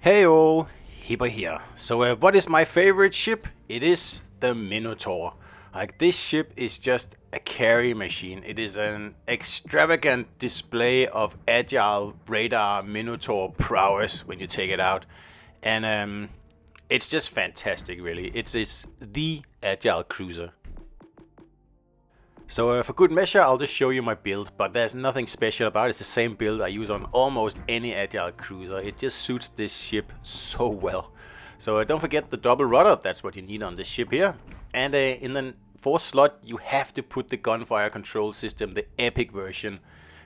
Hey all, Hipper here. So what is my favorite ship? It is the Minotaur. Like, this ship is just a carry machine. It is an extravagant display of agile radar Minotaur prowess when you take it out. And it's just fantastic, really. It is the agile cruiser. So for good measure, I'll just show you my build, but there's nothing special about it. It's the same build I use on almost any agile cruiser. It just suits this ship so well. So don't forget the double rudder, that's what you need on this ship here. And in the fourth slot, you have to put the gunfire control system, the epic version,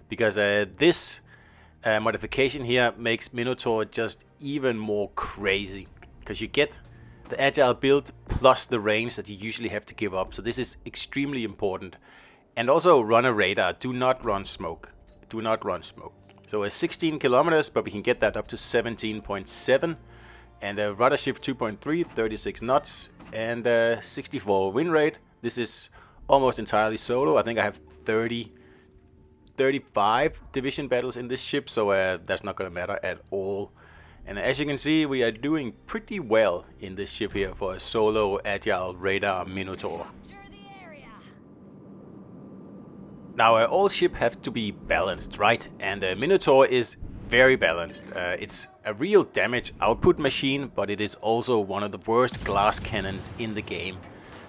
because this modification here makes Minotaur just even more crazy, because you get the agile build plus the range that you usually have to give up. So this is extremely important. And also run a radar. Do not run smoke. Do not run smoke. So 16 kilometers, but we can get that up to 17.7. And rudder shift 2.3, 36 knots, and 64 wind rate. This is almost entirely solo. I think I have 35 division battles in this ship, so that's not going to matter at all. And as you can see, we are doing pretty well in this ship here for a solo agile radar Minotaur. Now all ship have to be balanced, right? And the Minotaur is very balanced. It's a real damage output machine, but it is also one of the worst glass cannons in the game.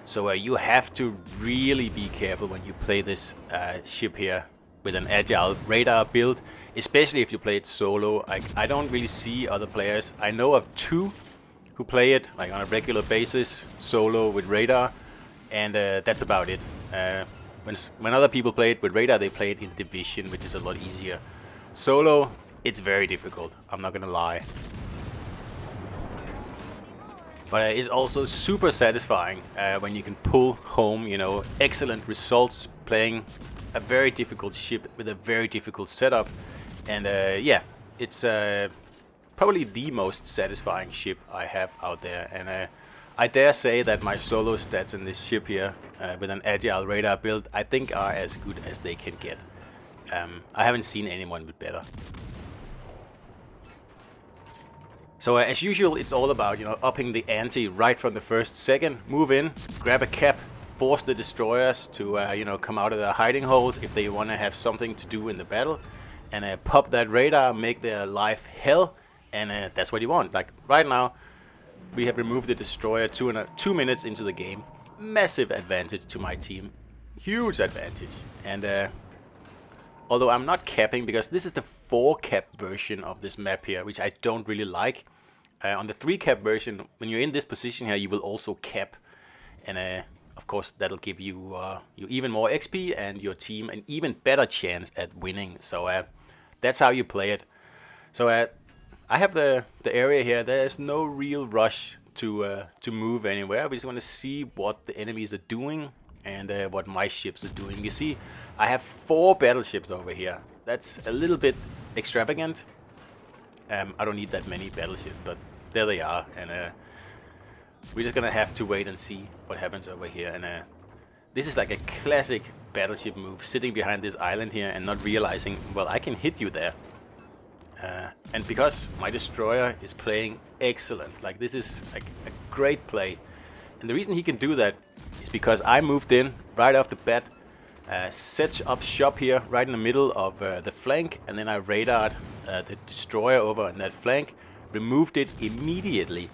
So you have to really be careful when you play this ship here with an agile radar build, especially if you play it solo. I don't really see other players. I know of 2 who play it like on a regular basis solo with radar, and that's about it. When other people play it with radar, they play it in division, which is a lot easier. Solo, it's very difficult, I'm not gonna lie. But it's also super satisfying when you can pull home, excellent results playing a very difficult ship with a very difficult setup. And yeah, it's probably the most satisfying ship I have out there. And I dare say that my solo stats in this ship here with an agile radar build, I think are as good as they can get. I haven't seen anyone with better. So as usual, it's all about upping the ante right from the first second. Move in, grab a cap, force the destroyers to come out of their hiding holes if they want to have something to do in the battle, and pop that radar, make their life hell, and that's what you want. Like right now, we have removed the destroyer 2 minutes into the game. Massive advantage to my team, huge advantage. And although I'm not capping, because this is the 4 cap version of this map here, which I don't really like. On the 3 cap version, when you're in this position here, you will also cap, and of course that'll give you even more XP and your team an even better chance at winning. So that's how you play it. So I have the area here. There's no real rush to move anywhere. We just want to see what the enemies are doing and what my ships are doing. You see, I have 4 battleships over here. That's a little bit extravagant. I don't need that many battleships, but there they are. And we're just gonna have to wait and see what happens over here. And this is like a classic battleship move, sitting behind this island here and not realizing, well, I can hit you there. And because my destroyer is playing excellent, like this is like a great play. And the reason he can do that is because I moved in right off the bat, set up shop here right in the middle of the flank, and then I radared the destroyer over on that flank, removed it immediately.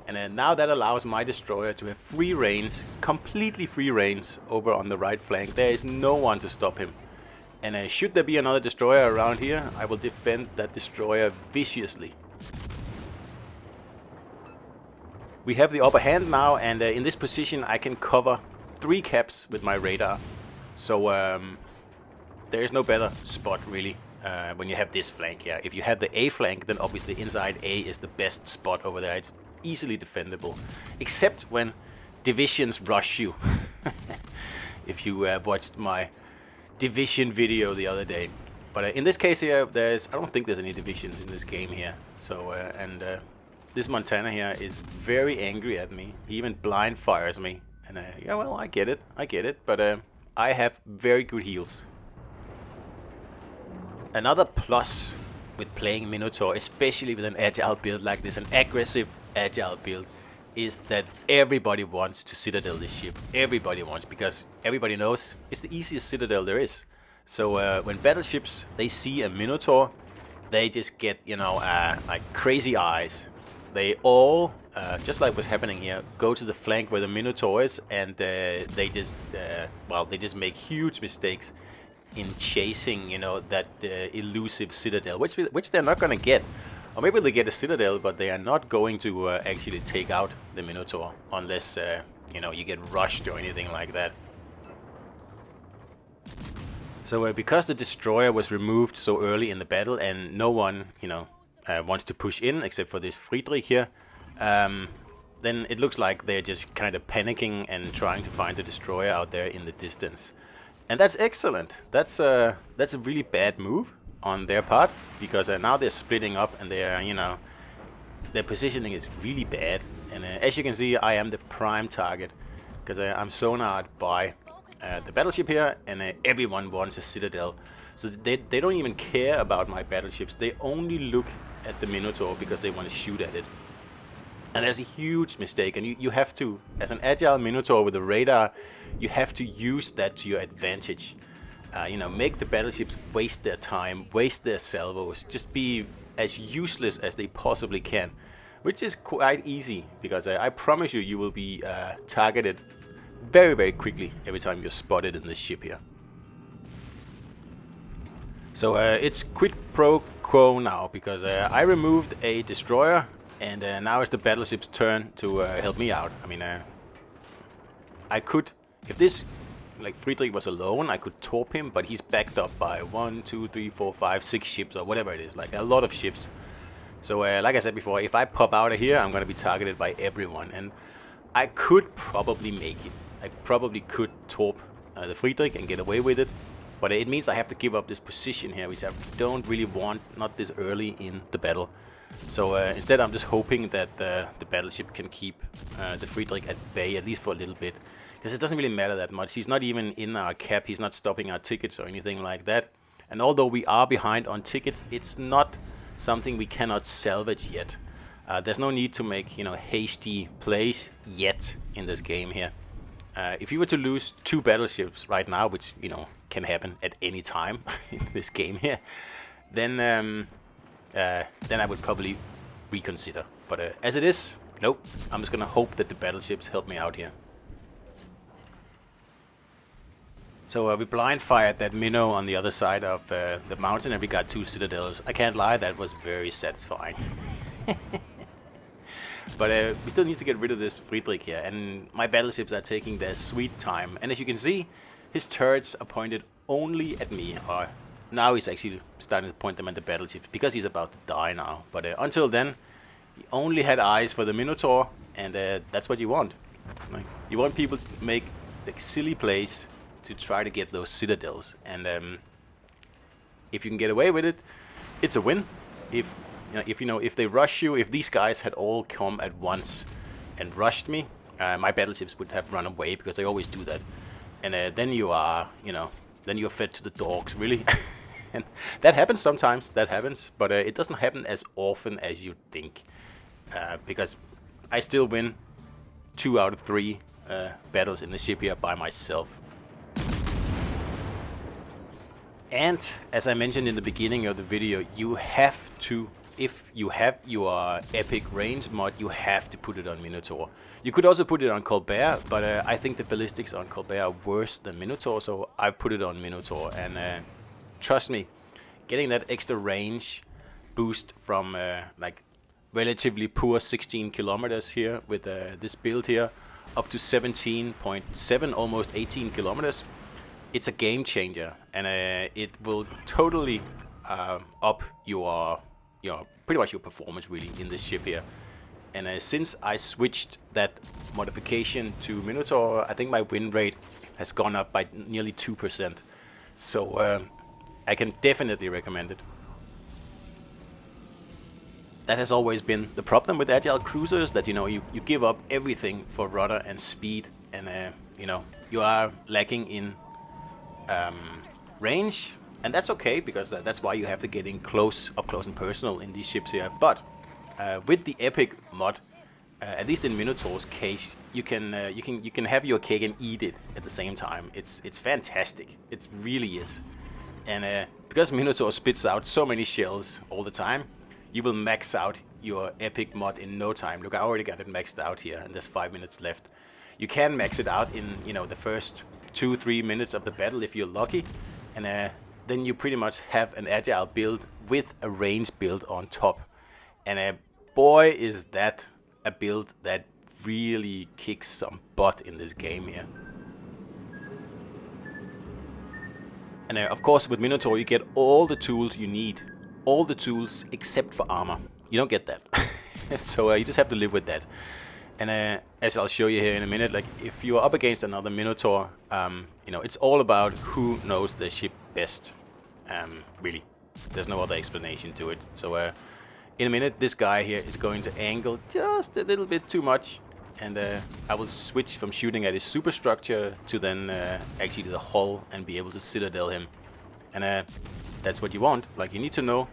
And now that allows my destroyer to have free range, completely free range over on the right flank. There is no one to stop him. And should there be another destroyer around here, I will defend that destroyer viciously. We have the upper hand now, and in this position I can cover 3 caps with my radar. So there is no better spot really when you have this flank here. If you have the A flank, then obviously inside A is the best spot over there. It's easily defendable, except when divisions rush you. If you watched my division video the other day. But in this case here, I don't think there's any divisions in this game here. So this Montana here is very angry at me. He even blind fires me. And yeah, well, I get it. But I have very good heals. Another plus with playing Minotaur, especially with an agile build like this, an aggressive agile build, is that everybody wants to citadel this ship. Everybody wants, because everybody knows it's the easiest citadel there is. So when battleships, they see a Minotaur, they just get, you know, like crazy eyes. They all, just like what's happening here, go to the flank where the Minotaur is, and they just make huge mistakes in chasing, you know, that elusive citadel, which they're not going to get. Or maybe they get a citadel, but they are not going to actually take out the Minotaur unless, you know, you get rushed or anything like that. So because the destroyer was removed so early in the battle and no one, you know, wants to push in except for this Friedrich here, then it looks like they're just kind of panicking and trying to find the destroyer out there in the distance. And that's excellent. That's a really bad move on their part, because now they're splitting up and they're, you know, their positioning is really bad. And as you can see, I am the prime target because I'm sonared by the battleship here, and everyone wants a citadel. So they don't even care about my battleships. They only look at the Minotaur because they want to shoot at it. And that's a huge mistake, and you have to, as an agile Minotaur with a radar, you have to use that to your advantage. You know, make the battleships waste their time, waste their salvos, just be as useless as they possibly can, which is quite easy, because I promise you, you will be targeted very, very quickly every time you're spotted in this ship here. So it's quid pro quo now, because I removed a destroyer, and now it's the battleship's turn to help me out. I mean, I could, if this, like, Friedrich was alone, I could torp him, but he's backed up by 1, 2, 3, 4, 5, 6 ships, or whatever it is, like a lot of ships. So like I said before, if I pop out of here, I'm going to be targeted by everyone, and I could probably make it. I probably could torp the Friedrich and get away with it, but it means I have to give up this position here, which I don't really want, not this early in the battle. So instead, I'm just hoping that the battleship can keep the Friedrich at bay, at least for a little bit. Because it doesn't really matter that much. He's not even in our cap, he's not stopping our tickets or anything like that. And although we are behind on tickets, it's not something we cannot salvage yet. There's no need to make, you know, hasty plays yet in this game here. If you were to lose 2 battleships right now, which, you know, can happen at any time in this game here, then I would probably reconsider. But as it is, nope. I'm just gonna hope that the battleships help me out here. So we blind fired that minnow on the other side of the mountain, and we got 2 citadels. I can't lie, that was very satisfying. But we still need to get rid of this Friedrich here, and my battleships are taking their sweet time. And as you can see, his turrets are pointed only at me. Or now he's actually starting to point them at the battleships, because he's about to die now. But until then, he only had eyes for the Minotaur, and that's what you want. Like, you want people to make like silly plays to try to get those citadels, and if you can get away with it, it's a win. If they rush you, if these guys had all come at once and rushed me, my battleships would have run away, because they always do that. And then you are, then you're fed to the dogs, really. And that happens sometimes. That happens, but it doesn't happen as often as you think, because I still win 2 out of 3 battles in the ship here by myself. And as I mentioned in the beginning of the video, you have to, if you have your epic range mod, you have to put it on Minotaur. You could also put it on Colbert, but I think the ballistics on Colbert are worse than Minotaur, so I put it on Minotaur. And trust me, getting that extra range boost from like relatively poor 16 kilometers here with this build here, up to 17.7, almost 18 kilometers. It's a game changer, and it will totally up your pretty much your performance really in this ship here. And since I switched that modification to Minotaur, I think my win rate has gone up by nearly 2%. So I can definitely recommend it. That has always been the problem with agile cruisers, that you give up everything for rudder and speed, and you are lacking in range, And that's okay, because that's why you have to get in up close and personal in these ships here. But with the epic mod, at least in Minotaur's case, you can have your cake and eat it at the same time. It's fantastic. It really is. And because Minotaur spits out so many shells all the time, you will max out your epic mod in no time. Look, I already got it maxed out here, and there's 5 minutes left. You can max it out in, you know, the first 2-3 minutes of the battle if you're lucky, and then you pretty much have an agile build with a range build on top. And boy, is that a build that really kicks some butt in this game here. And of course, with Minotaur, you get all the tools you need. All the tools except for armor. You don't get that. So you just have to live with that. And as I'll show you here in a minute, like if you are up against another Minotaur, you know, it's all about who knows the ship best. Really, there's no other explanation to it. So in a minute, this guy here is going to angle just a little bit too much, and I will switch from shooting at his superstructure to then actually the hull and be able to citadel him. And that's what you want. Like, you need to know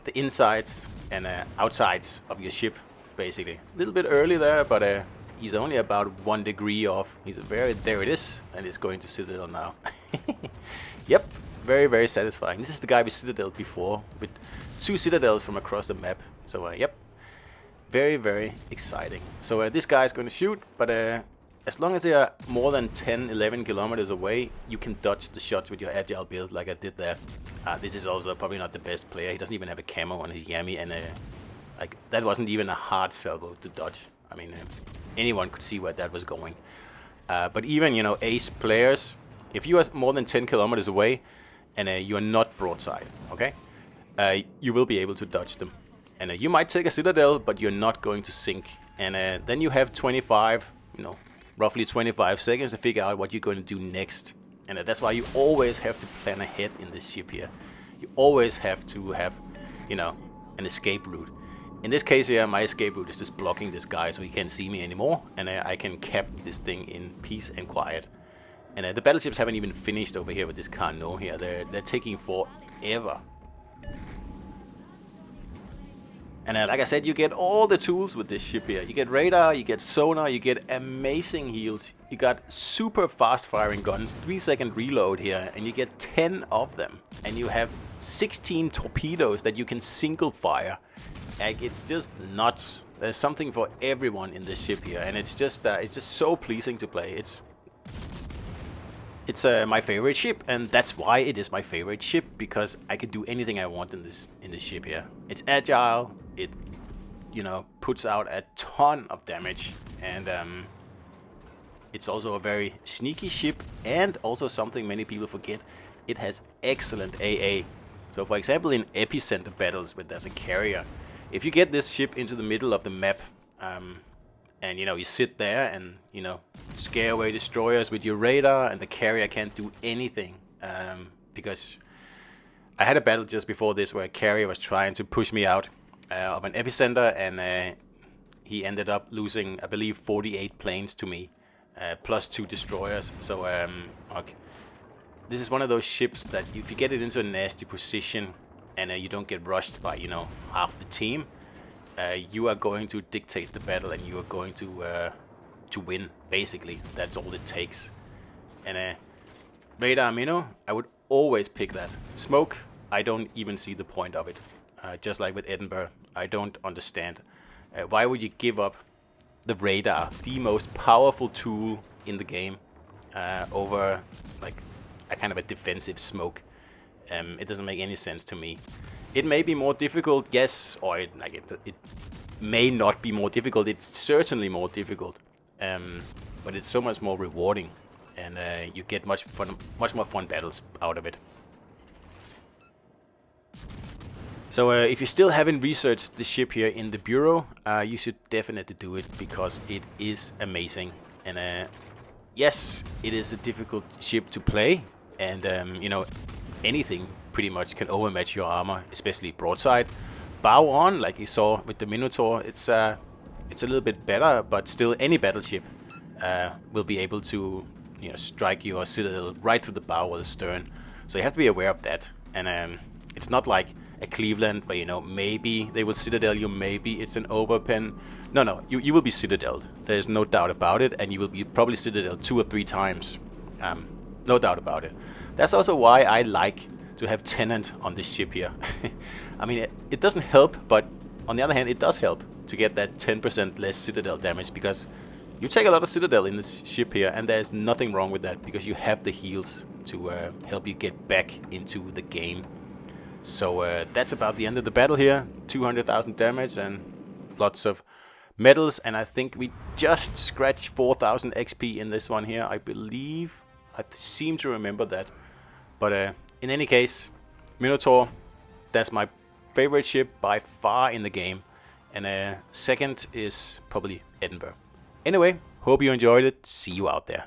the insides and outsides of your ship, basically. A little bit early there, but he's only about 1 degree off. He's there it is, and it's going to citadel now. Yep, very, very satisfying. This is the guy we citadeled before, with 2 citadels from across the map. So yep, very, very exciting. So this guy is going to shoot, but as long as they are more than 10-11 kilometers away, you can dodge the shots with your agile build like I did there. This is also probably not the best player. He doesn't even have a camo on his Yami, and like, that wasn't even a hard salvo to dodge. I mean, anyone could see where that was going. But even, you know, ace players, if you are more than 10 kilometers away and you are not broadside, okay, you will be able to dodge them. And you might take a citadel, but you're not going to sink. And then you have 25, you know, roughly 25 seconds to figure out what you're going to do next. And that's why you always have to plan ahead in this ship here. You always have to have, you know, an escape route. In this case here, my escape route is just blocking this guy so he can't see me anymore, and I can cap this thing in peace and quiet. And the battleships haven't even finished over here with this Carnot here. They're taking forever. And like I said, you get all the tools with this ship here. You get radar, you get sonar, you get amazing heals. You got super fast firing guns, 3-second reload here, and you get 10 of them. And you have 16 torpedoes that you can single fire. Like, it's just nuts. There's something for everyone in this ship here, and it's just so pleasing to play. It's my favorite ship, and that's why it is my favorite ship, because I can do anything I want in this ship here. It's agile. It, you know, puts out a ton of damage, and it's also a very sneaky ship, and also something many people forget. It has excellent AA. So, for example, in epicenter battles where there's a carrier, if you get this ship into the middle of the map, and, you know, you sit there and, you know, scare away destroyers with your radar, and the carrier can't do anything, because I had a battle just before this where a carrier was trying to push me out of an epicenter, and he ended up losing, I believe, 48 planes to me, plus 2 destroyers. So okay. This is one of those ships that if you get it into a nasty position and you don't get rushed by, you know, half the team, you are going to dictate the battle, and you are going to win, basically. That's all it takes. And radar Minnow, I would always pick that. Smoke, I don't even see the point of it. Just like with Edinburgh, I don't understand. Why would you give up the radar, the most powerful tool in the game, over like a kind of a defensive smoke? It doesn't make any sense to me. It may be more difficult, yes, or it may not be more difficult. It's certainly more difficult, but it's so much more rewarding, and you get much more fun battles out of it. So if you still haven't researched the ship here in the Bureau, you should definitely do it, because it is amazing. And yes, it is a difficult ship to play, and you know, anything pretty much can overmatch your armor, especially broadside. Bow on, like you saw with the Minotaur, it's a little bit better, but still any battleship will be able to, you know, strike your citadel right through the bow or the stern. So you have to be aware of that. and it's not like a Cleveland where, you know, maybe they will citadel you, maybe it's an overpen. No, you will be citadeled. There's no doubt about it, and you will be probably citadeled 2 or 3 times. No doubt about it. That's also why I like to have Tenant on this ship here. I mean, it doesn't help, but on the other hand, it does help to get that 10% less citadel damage, because you take a lot of citadel in this ship here, and there's nothing wrong with that, because you have the heals to help you get back into the game. So that's about the end of the battle here. 200,000 damage and lots of medals, and I think we just scratched 4,000 XP in this one here, I believe. I seem to remember that. But in any case, Minotaur, that's my favorite ship by far in the game. And second is probably Edinburgh. Anyway, hope you enjoyed it. See you out there.